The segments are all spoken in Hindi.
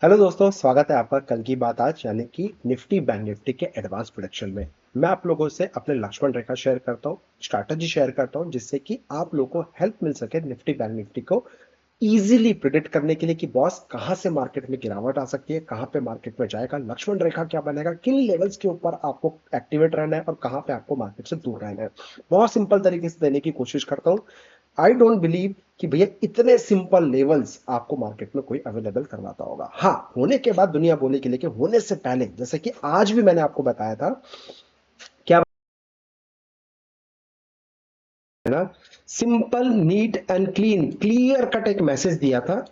हेलो दोस्तों, स्वागत है आपका कल की बात आज यानी कि निफ्टी बैंक निफ्टी के एडवांस प्रोडक्शन में। मैं आप लोगों से अपने लक्ष्मण रेखा शेयर करता हूँ, स्ट्रैटेजी शेयर करता हूँ, जिससे कि आप लोगों को हेल्प मिल सके निफ्टी बैंक निफ्टी को इजीली प्रिडिक्ट करने के लिए कि बॉस कहाँ से मार्केट में गिरावट आ सकती है, कहाँ पे मार्केट में जाएगा, लक्ष्मण रेखा क्या बनेगा, किन लेवल्स के ऊपर आपको एक्टिवेट रहना है और कहाँ पे आपको मार्केट से दूर रहना है। बहुत सिंपल तरीके से देने की कोशिश करता हूँ। आई डोंट बिलीव कि भैया इतने सिंपल लेवल्स आपको मार्केट में कोई अवेलेबल करवाता होगा। हाँ, होने के बाद दुनिया बोलेगी, लेकिन होने से पहले जैसे कि आज भी मैंने आपको बताया था क्या है ना, simple neat and clean clear cut एक मैसेज दिया था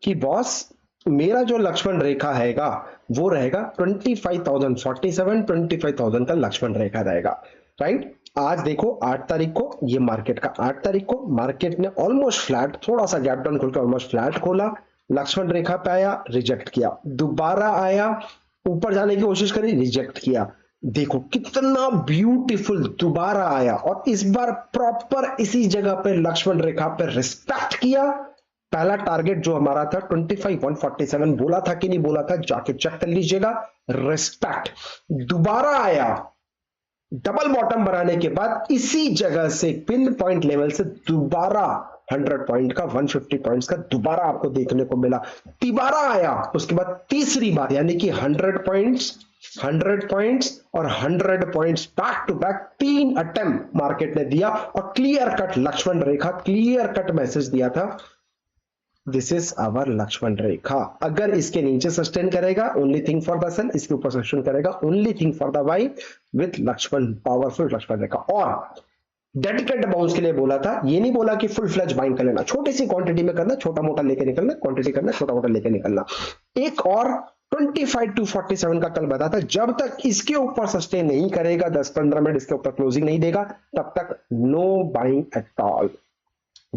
कि बॉस मेरा जो लक्ष्मण रेखा हैगा वो रहेगा 25,047, 25,000 का लक्ष्मण रेखा रहेगा। राइट। आज देखो 8 तारीख को, ये मार्केट का 8 तारीख को मार्केट ने ऑलमोस्ट फ्लैट, थोड़ा सा गैप डाउन खोल के ऑलमोस्ट फ्लैट खोला, लक्ष्मण रेखा पे आया, रिजेक्ट किया, दोबारा आया, ऊपर जाने की कोशिश करी, रिजेक्ट किया। देखो कितना ब्यूटीफुल दोबारा आया और इस बार प्रॉपर इसी जगह पे लक्ष्मण रेखा पे रिस्पेक्ट किया। पहला टारगेट जो हमारा था 25,147, बोला था कि नहीं बोला था, जाके चेक कर लीजिएगा। रिस्पेक्ट दोबारा आया, डबल बॉटम बनाने के बाद इसी जगह से पिन पॉइंट लेवल से दोबारा 100 पॉइंट का, 150 पॉइंट्स का दोबारा आपको देखने को मिला। तिबारा आया, उसके बाद तीसरी बार यानी कि 100 पॉइंट्स, 100 पॉइंट्स और 100 points back to back, 3 attempt market ने दिया और clear cut Lakshman rekha, clear cut message दिया था, this is our Lakshman rekha. अगर इसके नीचे सस्टेन करेगा only thing for the sell, इसके ऊपर सस्टेन करेगा only thing for the buy with Lakshman, powerful Lakshman rekha. और डेडिकेटेड बाउंस के लिए बोला था, ये नहीं बोला कि फुल फ्लैज बाइंग कर लेना, छोटी सी क्वांटिटी में करना, छोटा मोटा लेके निकलना, क्वांटिटी करना, छोटा मोटा लेके निकलना। एक और 25 to 47 का कल बताया था, जब तक इसके ऊपर सस्टेन नहीं करेगा, 10-15 मिनट इसके ऊपर क्लोजिंग नहीं देगा, तब तक know buying at all.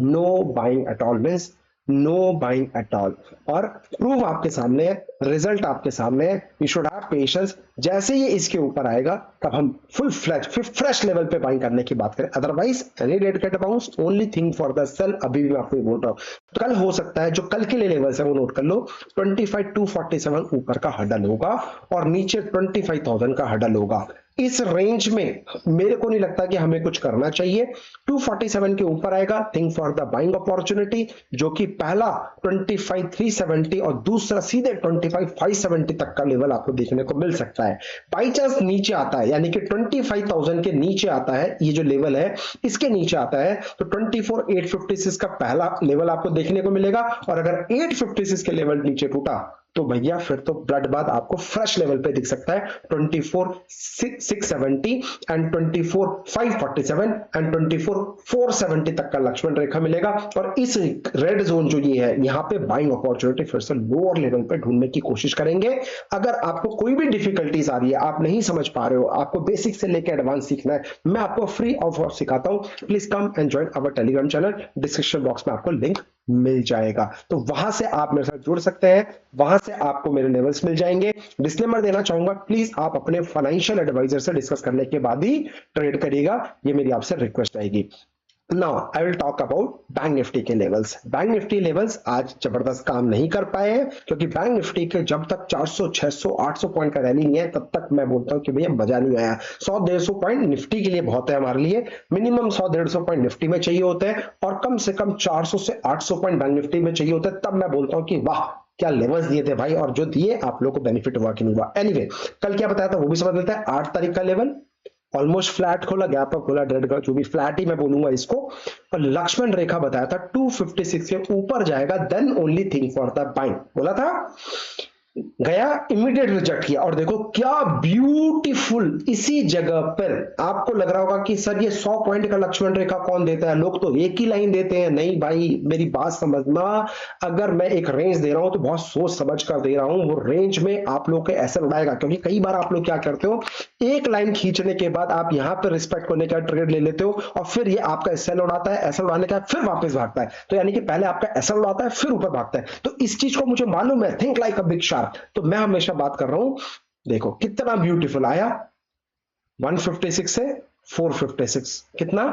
Know buying at all means know buying at all. और प्रूफ आपके सामने है, रिजल्ट आपके सामने है, यू शुड हैव पेशेंस। जैसे ही इसके ऊपर आएगा तब हम फुल फ्लैश फिर फ्रेश लेवल पे बाइंग करने की बात करें, otherwise any dedicated bounce only thing for the sell. अभी भी मैं आपको बोल रहा हूं, कल हो सकता है जो कल के लिए लेवल्स है वो नोट कर लो, 25,247 ऊपर का हडल होगा और नीचे 25,000 का हडल होगा। इस रेंज में मेरे को नहीं लगता कि हमें कुछ करना चाहिए। 247 के ऊपर आएगा, think for the buying opportunity, जो कि पहला 25,370 और दूसरा सीधे 25,570 तक का लेवल आपको देखने को मिल सकता है। बाई चांस नीचे आता है यानी कि 25,000 के नीचे आता है, ये जो लेवल है इसके नीचे आता है, तो 24,856 का पहला लेवल आपको देखने को मिलेगा। और अगर 856 के लेवल नीचे टूटा तो भैया फिर तो ब्लड बाथ आपको फ्रेश लेवल पे दिख सकता है, 24,670 एंड 24,547 एंड 24,470 तक का लक्ष्मण रेखा मिलेगा। और इस रेड जोन जो ये है, यहाँ पे बाइंग अपॉर्चुनिटी फिर से लोअर लेवल पे ढूंढने की कोशिश करेंगे। अगर आपको कोई भी डिफिकल्टीज आ रही है, आप नहीं समझ पा रहे हो, आपको बेसिक से लेकर एडवांस सीखना है, मैं आपको फ्री ऑफ सिखाता हूँ। Please come and join our Telegram channel, description box में आपको लिंक मिल जाएगा, तो वहां से आप मेरे साथ जुड़ सकते हैं, वहां से आपको मेरे लेवल्स मिल जाएंगे। डिस्क्लेमर देना चाहूंगा, प्लीज आप अपने फाइनेंशियल एडवाइजर से डिस्कस करने के बाद ही ट्रेड करिएगा, ये मेरी आपसे रिक्वेस्ट रहेगी। Now I will talk about bank Nifty के लेवल्स। बैंक निफ्टी लेवल्स आज जबरदस्त काम नहीं कर पाए हैं, क्योंकि बैंक निफ्टी के जब तक 400 600 800 पॉइंट का रैली नहीं है, तब तक मैं बोलता हूं कि भैया मजा नहीं आया। 100-150 पॉइंट निफ्टी के लिए बहुत है हमारे लिए, मिनिमम 100-150 पॉइंट निफ्टी में चाहिए होते हैं और कम से कम 400 से 800 पॉइंट बैंक निफ्टी में चाहिए होते हैं, तब मैं बोलता हूं कि वाह क्या लेवल्स दिए थे भाई, और जो दिए आप लोगों को बेनिफिट हुआ कि नहीं हुआ। एनीवे, कल क्या बताया था वो भी समझ लेते हैं। 8 तारीख का लेवल ऑलमोस्ट फ्लैट खोला, गैप अप खोला, डेड का जो भी फ्लैट ही मैं बोलूंगा इसको। और लक्ष्मण रेखा बताया था 256 के ऊपर जाएगा, then only thing for the buying बोला था, गया, इमीडिएट रिजेक्ट किया। और देखो क्या ब्यूटीफुल इसी जगह पर, आपको लग रहा होगा कि सर ये 100 पॉइंट का लक्ष्मण रेखा कौन देता है, लोग तो एक ही लाइन देते हैं। नहीं भाई, मेरी बात समझना, अगर मैं एक रेंज दे रहा हूं तो बहुत सोच समझ कर दे रहा हूं, वो रेंज में आप लोग के एसएल उड़ाएगा। क्योंकि कई बार आप लोग क्या करते हो, एक लाइन खींचने के बाद आप यहां पर रिस्पेक्ट करने का ट्रेड ले लेते हो और फिर ये आपका एसएल उड़ाता है, एसएल उड़ाने का फिर वापस भागता है। तो यानी कि पहले आपका एसएल उड़ाता है फिर ऊपर भागता है। तो इस चीज को मुझे मालूम है, think like a big shark. तो मैं हमेशा बात कर रहा हूं, देखो कितना ब्यूटीफुल आया, 156 से 456, कितना,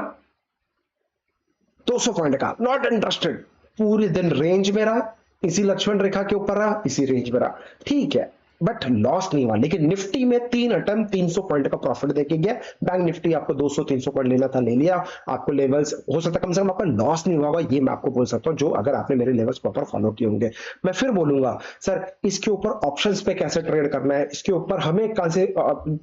200 पॉइंट का, नॉट इंटरेस्टेड। पूरे दिन रेंज में रहा, इसी लक्ष्मण रेखा के ऊपर रहा, इसी रेंज में रहा, ठीक है, बट लॉस नहीं हुआ। लेकिन निफ्टी में 3 अटेम्प्ट 300 पॉइंट का प्रॉफिट देके गया। बैंक निफ्टी आपको 200-300 पॉइंट लेना था, ले लिया। आपको लेवल्स हो सकता है कम से कम आपका लॉस नहीं हुआ, ये मैं आपको बोल सकता हूं, जो अगर आपने मेरे लेवल्स प्रॉपर फॉलो किए होंगे। मैं फिर बोलूंगा सर इसके ऊपर ऑप्शंस पे कैसे ट्रेड करना है, इसके ऊपर हमें कौन से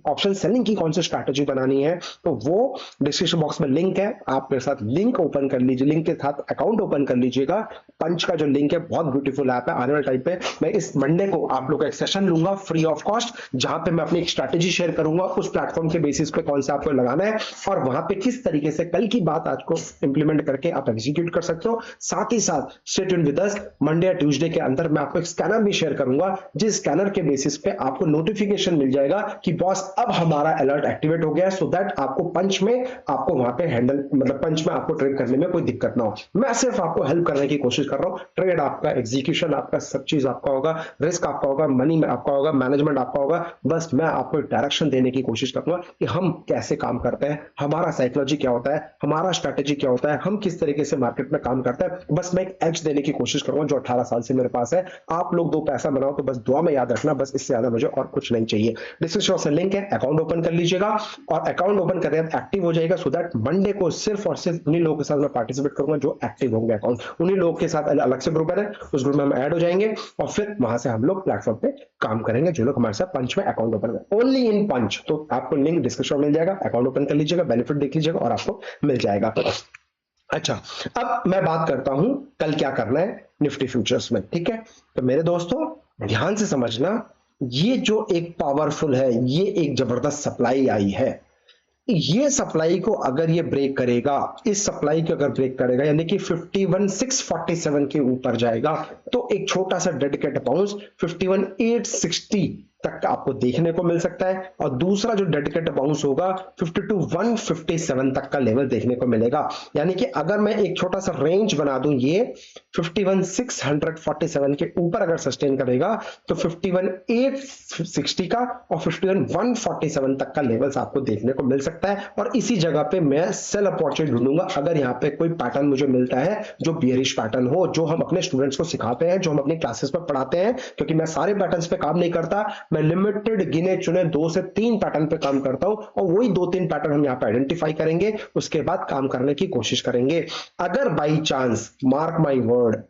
ऑप्शन सेलिंग की कौन सी स्ट्रैटेजी बनानी है, तो वो डिस्क्रिप्शन बॉक्स में लिंक है, आप मेरे साथ लिंक ओपन कर लीजिए, लिंक के साथ अकाउंट ओपन कर लीजिएगा। पंच का जो लिंक है बहुत ब्यूटीफुल ऐप है। आने वाले टाइम पे मैं इस मंडे को आप लोग का एक सेशन लूंगा फ्री ऑफ कॉस्ट, जहां पे मैं अपनी एक स्ट्रैटेजी शेयर करूंगा, उस प्लेटफॉर्म के बेसिस पे कौन सा आपको लगाना है और वहां पे किस तरीके से कल की बात आज को इंप्लीमेंट करके आप एग्जीक्यूट कर सकते हो। साथ ही साथ stay tuned with us, Monday या ट्यूसडे के अंदर मैं आपको एक स्कैनर भी शेयर करूंगा, जिस स्कैनर के बेसिस पे आपको नोटिफिकेशन मिल जाएगा कि बॉस अब हमारा अलर्ट एक्टिवेट हो गया है, सो दैट आपको पंच में आपको वहां पे हैंडल मतलब पंच में आपको ट्रेड करने में कोई दिक्कत ना हो। मैं सिर्फ आपको हेल्प करने की कोशिश कर रहा हूं। ट्रेड आपका, एग्जीक्यूशन आपका, सब चीज आपका होगा, रिस्क आपका होगा, मनी में आपका होगा, मैनेजमेंट आपका होगा। बस मैं आपको डायरेक्शन देने की कोशिश करूंगा कि हम कैसे काम करते हैं, हमारा साइकोलॉजी क्या होता है, हमारा स्ट्रैटेजी क्या होता है, हम किस तरीके से मार्केट में काम करते हैं। बस मैं एक एज देने की कोशिश करूंगा जो 18 साल से मेरे पास है। आप लोग दो पैसा बनाओ तो बस दुआ में याद रखना, बस इससे ज्यादा मुझे और कुछ नहीं चाहिए। डिस्क्रिप्शन से लिंक है, अकाउंट ओपन कर लीजिएगा और अकाउंट ओपन करने के बाद एक्टिव हो जाएगा, सो दैट मंडे को सिर्फ और सिर्फ उन्हीं लोगों के साथ मैं पार्टिसिपेट करूंगा जो एक्टिव होंगे अकाउंट। उन्हीं लोगों के साथ अलग से ग्रुप है, उस ग्रुप में हम ऐड हो जाएंगे और फिर वहां से हम लोग प्लेटफॉर्म पे काम करेंगे जो लोग हमारे साथ पंच में अकाउंट ओपन करें, ओनली इन पंच। तो आपको लिंक डिस्क्रिप्शन में मिल जाएगा, अकाउंट ओपन कर लीजिएगा, बेनिफिट देख लीजिएगा और आपको मिल जाएगा। अच्छा, अब मैं बात करता हूं कल क्या करना है निफ्टी फ्यूचर्स में, ठीक है। तो मेरे दोस्तों ध्यान से समझना, ये जो एक पावरफुल है, ये एक जबरदस्त सप्लाई आई है, ये सप्लाई को अगर ये ब्रेक करेगा, इस सप्लाई को अगर ब्रेक करेगा यानी कि 51,647 के ऊपर जाएगा, तो एक छोटा सा डेडिकेट बाउंस 51,860 तक आपको देखने को मिल सकता है। और दूसरा जो डेडिकेट बाउंस होगा 52,157 तक का लेवल देखने को मिलेगा। यानी कि अगर मैं एक छोटा सा रेंज बना दूं, ये 51,647 के ऊपर अगर सस्टेन करेगा तो 51,860 का और 51,147 तक का लेवल्स आपको देखने को मिल सकता है। और इसी जगह पे मैं सेल अपॉर्चुनिटी ढूंढूंगा अगर यहाँ पे कोई पैटर्न मुझे मिलता है जो बियरिश पैटर्न हो, जो हम अपने स्टूडेंट्स को सिखाते हैं, जो हम अपनी क्लासेस में पढ़ाते हैं, क्योंकि मैं सारे पैटर्न्स पे काम नहीं करता, मैं लिमिटेड गिने चुने 2 से 3 पैटर्न पे काम करता हूं और वही 2-3 पैटर्न हम यहां पे आइडेंटिफाई करेंगे, उसके बाद काम करने की कोशिश करेंगे। अगर by chance, mark my word,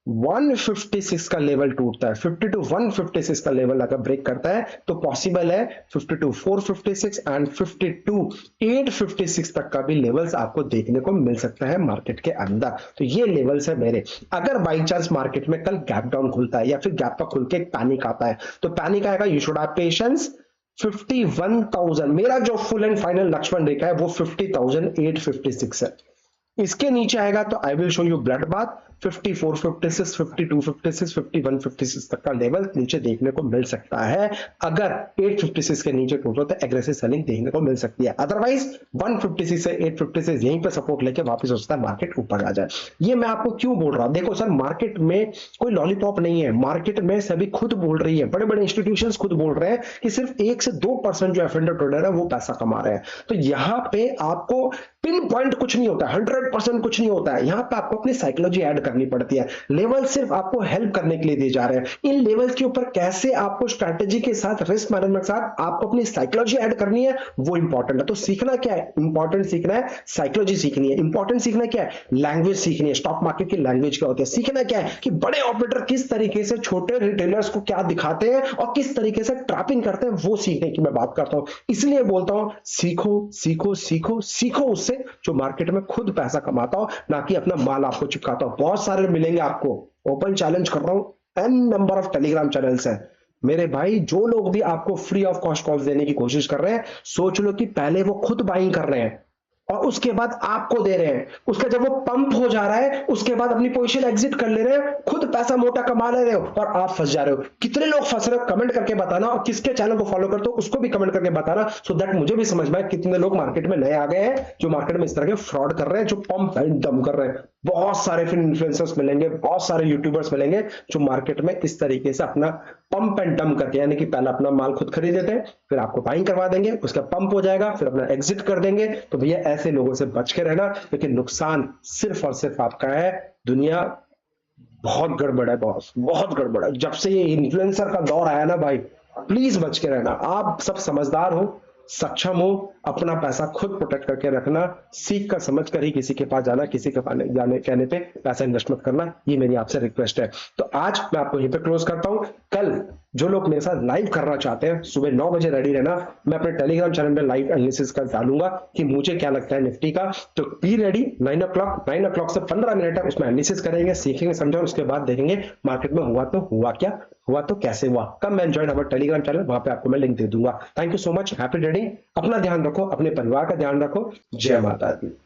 156 का लेवल टूटता है, 52,156 का लेवल अगर ब्रेक करता है तो पॉसिबल है 52,456 एंड 52,856 तक का भी लेवल्स आपको देखने को मिल सकता है मार्केट के अंदर। तो ये लेवल्स है मेरे। अगर बाई चांस मार्केट में कल गैप डाउन खुलता है या फिर गैप अप खुल के एक पैनिक आता है, तो पैनिक आएगा, यू शुड हैव पेशेंस। 51,000 मेरा जो फुल एंड फाइनल लक्ष्मण रेखा है वो 50,856 है। इसके नीचे आएगा तो I will show you blood bath, 5456, 5256, 5156 तक का लेवल नीचे देखने को मिल सकता है। अगर 856 के नीचे टूटो तो एग्रेसिव सेलिंग देखने को मिल सकती है। अदरवाइज 156 से 856 यहीं पे सपोर्ट लेके वापस हो सकता है मार्केट ऊपर आ जाए। ये मैं आपको क्यों बोल रहा हूं, देखो सर मार्केट में कोई लॉलीपॉप नहीं है, मार्केट में सभी खुद बोल रही है, बड़े बड़े इंस्टीट्यूशंस खुद बोल रहे हैं कि सिर्फ 1 से 2% जो एफ एंड ट्रेडर है वो पैसा कमा रहे हैं। तो यहां पे आपको पिन पॉइंट कुछ नहीं होता है, 100% कुछ नहीं होता है। यहां पे आपको अपनी साइकोलॉजी ऐड करनी पड़ती है। लेवल सिर्फ आपको हेल्प करने के लिए दिए जा रहे हैं। इन लेवल्स के ऊपर कैसे आपको स्ट्रैटेजी के साथ, रिस्क मैनेजमेंट के साथ आपको अपनी साइकोलॉजी ऐड करनी है वो इंपॉर्टेंट है। तो सीखना क्या है, इंपॉर्टेंट सीखना है, साइकोलॉजी सीखनी है। इंपॉर्टेंट सीखना क्या है, लैंग्वेज सीखनी है, स्टॉक मार्केट की लैंग्वेज क्या होती है। सीखना क्या है कि बड़े ऑपरेटर किस तरीके से छोटे रिटेलर्स को क्या दिखाते हैं और किस तरीके से ट्रैपिंग करते हैं, वो सीखने की मैं बात करता हूं। इसलिए बोलता हूं सीखो सीखो सीखो सीखो उससे जो मार्केट में खुद पैसा कमाता हो, ना कि अपना माल आपको चिपकाता हो। बहुत सारे मिलेंगे आपको, ओपन चैलेंज कर रहा हूं, an number of Telegram channels हैं मेरे भाई। जो लोग भी आपको फ्री ऑफ कॉस्ट कॉल्स देने की कोशिश कर रहे हैं, सोच लो कि पहले वो खुद बाइंग कर रहे हैं और उसके बाद आपको दे रहे हैं। उसका जब वो पंप हो जा रहा है उसके बाद अपनी पोजीशन एग्जिट कर ले रहे हैं, खुद पैसा मोटा कमा ले रहे हो और आप फंस जा रहे हो। कितने लोग फंस रहे हो कमेंट करके बताना, और किसके चैनल को फॉलो करते हो उसको भी कमेंट करके बताना, सो दैट मुझे भी समझ में आए कितने लोग मार्केट में नए आ गए हैं जो मार्केट में इस तरह के फ्रॉड कर रहे हैं, जो पंप एंड डम कर रहे हैं। बहुत सारे फिर इन्फ्लुएंसर्स मिलेंगे, बहुत सारे यूट्यूबर्स मिलेंगे जो मार्केट में इस तरीके से अपना पंप एंड डम करके, यानी कि पहले अपना माल खुद खरीद लेते हैं, फिर आपको बाइंग करवा देंगे, उसका पंप हो जाएगा, फिर अपना एग्जिट कर देंगे। तो भैया ऐसे लोगों से बच के रहना, क्योंकि नुकसान सिर्फ और सिर्फ आपका है। दुनिया बहुत गड़बड़ है बॉस, बहुत गड़बड़ है। जब से ये इन्फ्लुएंसर का दौर आया ना भाई, प्लीज बच के रहना। आप सब समझदार हो, सक्षम हो, अपना पैसा खुद प्रोटेक्ट करके रखना, सीख कर समझ कर ही किसी के पास जाना, किसी के पास जाने कहने पे पैसा इन्वेस्ट मत करना, ये मेरी आपसे रिक्वेस्ट है। तो आज मैं आपको यहीं पे क्लोज करता हूं। कल जो लोग मेरे साथ लाइव करना चाहते हैं, सुबह 9 बजे रेडी रहना। मैं अपने टेलीग्राम चैनल में लाइव एनालिसिस कर डालूंगा कि मुझे क्या लगता है निफ्टी का। तो बी रेडी, 9 o'clock से 15 मिनट है, उसमें एनालिसिस करेंगे, सीखेंगे, समझेंगे, उसके बाद देखेंगे मार्केट में हुआ तो हुआ क्या, हुआ तो कैसे हुआ। कब मैं ज्वाइन हमारे टेलीग्राम चैनल, वहां पे आपको मैं लिंक दे दूंगा। Thank you so much, happy trading. अपना ध्यान रखो, अपने परिवार का ध्यान रखो। जय माता दी।